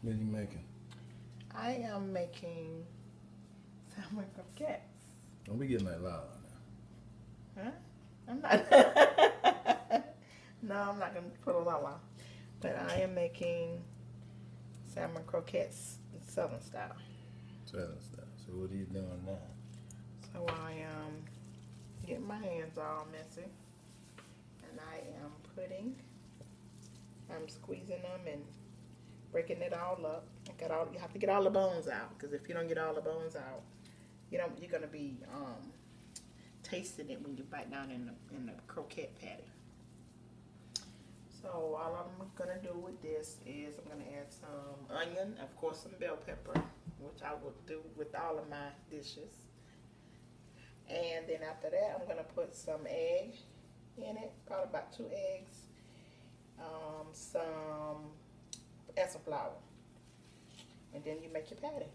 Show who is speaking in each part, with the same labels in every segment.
Speaker 1: What are you making?
Speaker 2: I am making salmon croquettes.
Speaker 1: Don't be getting that loud now.
Speaker 2: Huh? I'm not. No, I'm not gonna put a lot on. But I am making salmon croquettes Southern style.
Speaker 1: Southern style. So what are you doing now?
Speaker 2: So I am getting my hands all messy, and I am I'm squeezing them and breaking it all up. You have to get all the bones out, because if you don't get all the bones out, you're gonna be tasting it when you bite down in the croquette patty. So all I'm gonna do with this is I'm gonna add some onion, of course some bell pepper, which I will do with all of my dishes. And then after that, I'm gonna put some egg in it, probably about 2 eggs, and some flour, and then you make your patty.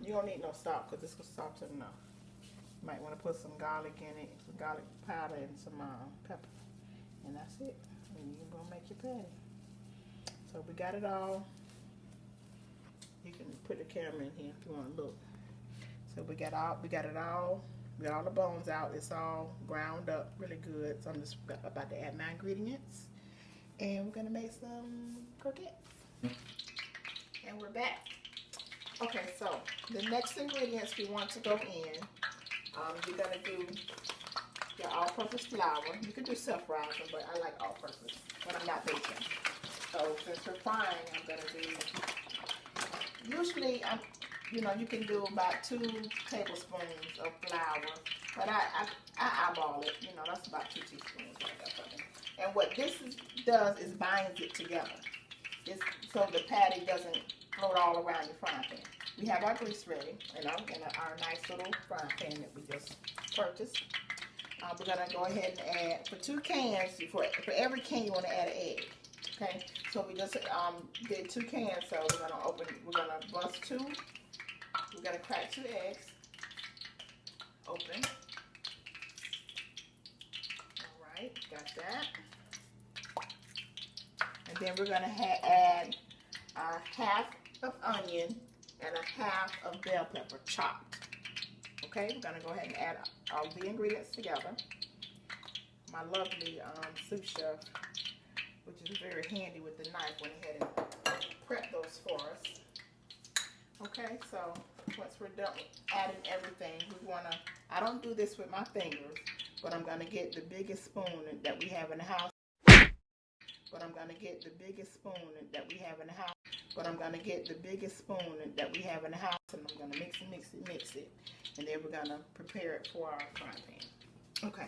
Speaker 2: You don't need no salt because this was salted enough. You might want to put some garlic in it, some garlic powder, and some pepper, and that's it. And you're gonna make your patty. So we got it all. You can put the camera in here if you want to look. So we got it all. We got all the bones out. It's all ground up really good. So I'm just about to add my ingredients, and we're gonna make some croquettes. And we're back. Okay, so the next ingredients we want to go in. You're gonna do your all-purpose flour. You can do self-rising, but I like all-purpose when I'm not baking. So since we're frying, I'm gonna do. Usually, you can do about 2 tablespoons of flour, but I eyeball it. That's about 2 teaspoons right there for me. And what this does is binds it together. So the patty doesn't float all around your frying pan. We have our grease ready, and I'm in our nice little frying pan that we just purchased. We're gonna go ahead and add, for 2 cans, for every can you want to add an egg. Okay, so we just did 2 cans, so we're gonna bust 2. We're gonna crack 2 eggs. Open. All right, got that. And then we're gonna add our half of onion and a half of bell pepper chopped. Okay, we're gonna go ahead and add all the ingredients together. My lovely sous chef, which is very handy with the knife, went ahead and prepped those for us. Okay, so once we're done adding everything, I don't do this with my fingers, but I'm gonna get the biggest spoon that we have in the house. And I'm gonna mix it, and then we're gonna prepare it for our frying pan. Okay,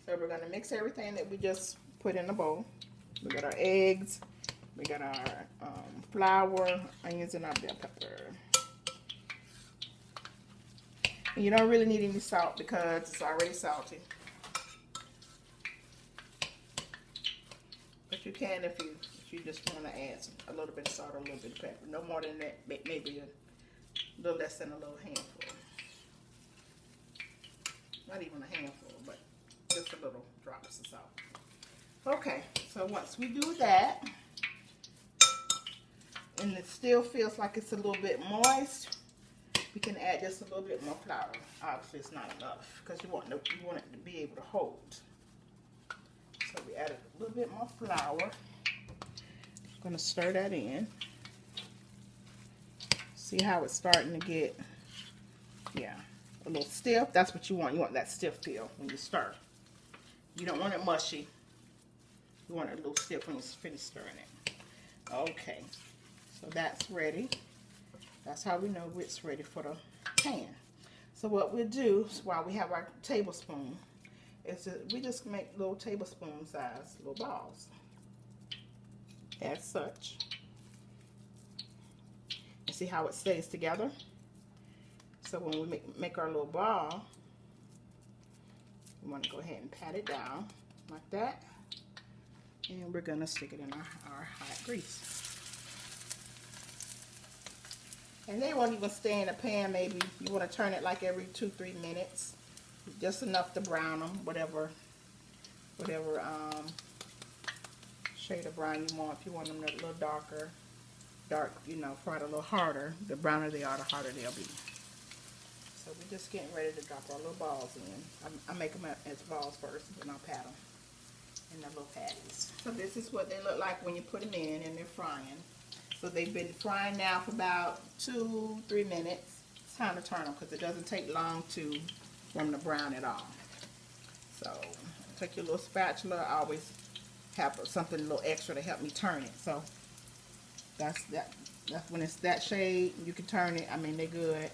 Speaker 2: so we're gonna mix everything that we just put in the bowl. We got our eggs, we got our flour, onions, and our bell pepper. And you don't really need any salt because it's already salty. But you can if you just want to add a little bit of salt or a little bit of pepper. No more than that, maybe a little less than a little handful. Not even a handful, but just a little drops of salt. Okay, so once we do that, and it still feels like it's a little bit moist, we can add just a little bit more flour. Obviously, it's not enough because you want it to be able to hold. So we added a little bit more flour. I'm going to stir that in. See how it's starting to get, a little stiff. That's what you want. You want that stiff feel when you stir. You don't want it mushy. You want it a little stiff when you finish stirring it. Okay, so that's ready. That's how we know it's ready for the pan. So what we'll do while we have our tablespoon is we just make little tablespoon size little balls as such. And see how it stays together? So when we make our little ball, we want to go ahead and pat it down like that. And we're going to stick it in our hot grease. And they won't even stay in the pan. Maybe you want to turn it like every 2-3 minutes. Just enough to brown them, whatever shade of brown you want. If you want them a little darker, start, you know, fried a little harder, the browner they are, the harder they'll be. So we're just getting ready to drop our little balls in. I make them as balls first, and then I'll pat them in the little patties. So this is what they look like when you put them in and they're frying. So they've been frying now for about 2-3 minutes. It's time to turn them because it doesn't take long for them to brown at all. So take your little spatula. I always have something a little extra to help me turn it. So that's when it's that shade, you can turn it. I mean, they're good.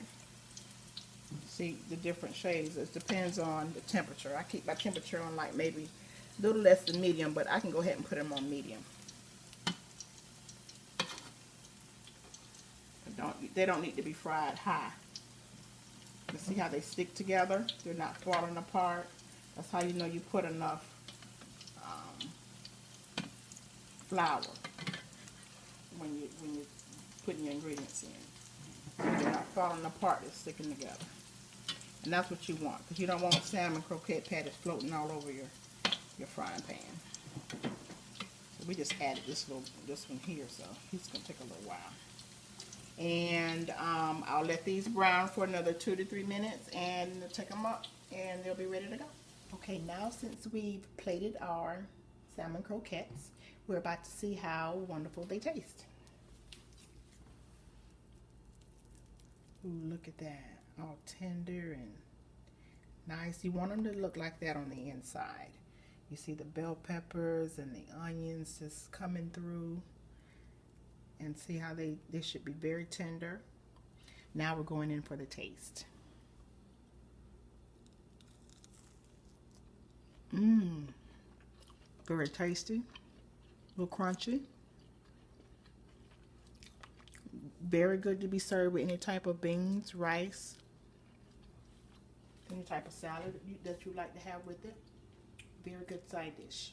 Speaker 2: See the different shades. It depends on the temperature. I keep my temperature on like maybe a little less than medium, but I can go ahead and put them on medium. They don't need to be fried high. You see how they stick together? They're not falling apart. That's how you know you put enough flour when you're putting your ingredients in. They're not falling apart, they're sticking together. And that's what you want, because you don't want salmon croquette patties floating all over your frying pan. So we just added this one here, so it's going to take a little while. And I'll let these brown for another 2 to 3 minutes and take them up and they'll be ready to go. Okay, now since we've plated our salmon croquettes, we're about to see how wonderful they taste. Ooh, look at that, all tender and nice. You want them to look like that on the inside. You see the bell peppers and the onions just coming through. And see how they should be very tender. Now we're going in for the taste. Very tasty, a little crunchy. Very good to be served with any type of beans, rice, any type of salad that you like to have with it. Very good side dish.